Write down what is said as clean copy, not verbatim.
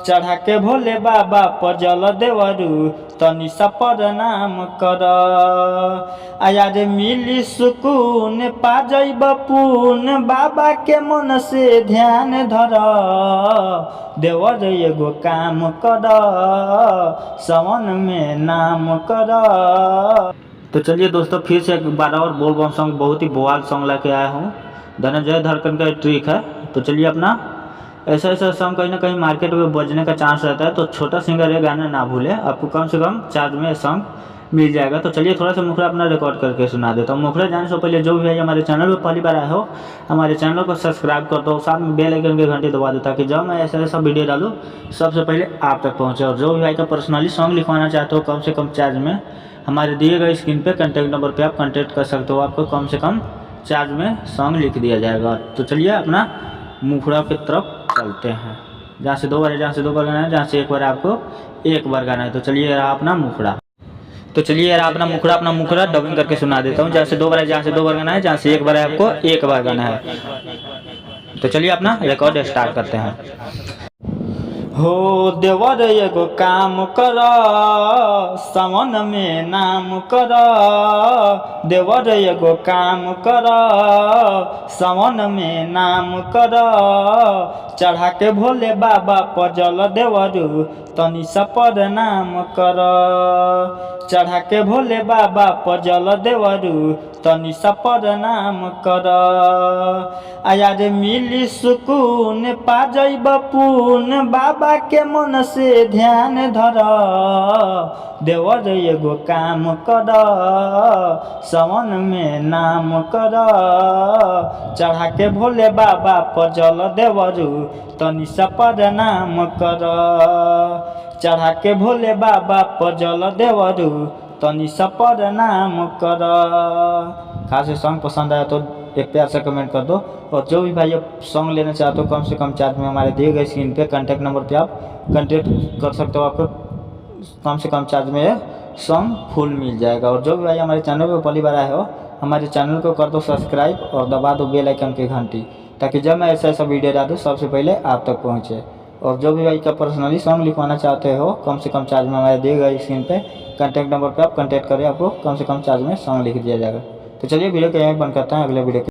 चढ़ा के भोले बाबा पर जल देवरू तनि सा प्रणाम कर। आया रे मिली सुकून पा जइब पून बाबा के मन से ध्यान धर। देवर एगो काम कर सावन में नाम कर। तो चलिए दोस्तों फिर से एक बार और बोल बम सॉन्ग बहुत ही बवाल सॉन्ग लेके आया हूँ। धनंजय धड़कन का ट्रिक है। तो चलिए अपना ऐसा ऐसा सॉन्ग कहीं ना कहीं मार्केट में बजने का चांस रहता है, तो छोटा सिंगर ये गाना ना भूले, आपको कम से कम चार्ज में सॉन्ग मिल जाएगा। तो चलिए थोड़ा सा मुखड़ा अपना रिकॉर्ड करके सुना देता हूँ। मुखड़ा जाने से पहले जो भी है हमारे चैनल पर पहली बार आए हो हमारे चैनल को सब्सक्राइब कर दो, साथ में बेल आइकन के घंटे दबा दो ताकि जब मैं ऐसा ऐसा वीडियो डालूँ सबसे पहले आप तक पहुँचे। और जो भी भाई का पर्सनली सॉन्ग लिखवाना चाहते हो कम से कम चार्ज में हमारे दिए गए स्क्रीन पे कॉन्टैक्ट नंबर पे आप कॉन्टैक्ट कर सकते हो, आपको कम से कम चार्ज में सॉन्ग लिख दिया जाएगा। तो चलिए अपना मुखड़ा की तरफ चलते हैं। जहाँ से दो बार गाना है, जहाँ से एक बार आपको एक बार गाना है। तो चलिए रहा अपना मुखड़ा। तो चलिए यार अपना मुखड़ा डबिंग करके सुना देता हूँ। जहाँ से दो बार गाना है, जहाँ से एक बार आपको एक बार गाना है। तो चलिए अपना रिकॉर्ड स्टार्ट करते हैं। हो देवर एगो काम कर सावन में नाम कर। देवर एगो काम कर सावन में नाम कर। चढ़ा के भोले बाबा पर जल देवरू तनि सा प्रणाम कर। चढ़ा के भोले बाबा पर जल देवरू तनि सा प्रणाम कर। आया रे मिली सुकून पा जइब पून बाबा के मन से ध्यान धर। देवर एगो काम कर सावन में नाम कर। चढ़ा के भोले बाबा पर जल देवरू तनि सा प्रणाम कर। चढ़ा के भोले बाबा पर जल देवरू तनि सा प्रणाम कर। खास सॉन्ग पसंद आया तो एक प्यार से कमेंट कर दो। और जो भी भाई सॉन्ग लेना चाहते हो कम से कम चार्ज में हमारे दिए गए स्क्रीन पे कॉन्टैक्ट नंबर पे आप कॉन्टैक्ट कर सकते हो, आपको कम से कम चार्ज में सॉन्ग फुल मिल जाएगा। और जो भी भाई हमारे चैनल पे पहली बार आए हो हमारे चैनल को कर दो सब्सक्राइब और दबा दो बेल आइकन की घंटी ताकि जब मैं ऐसा ऐसा वीडियो डालूँ सबसे पहले आप तक पहुँचे। और जो भी भाई का पर्सनली सॉन्ग लिखवाना चाहते हो कम से कम चार्ज में हमारे दिए गए स्क्रीन पे कॉन्टैक्ट नंबर पे आप कॉन्टैक्ट करें, आपको कम से कम चार्ज में सॉन्ग लिख दिया जाएगा। तो चलिए वीडियो को यहीं बंद करते हैं, अगले वीडियो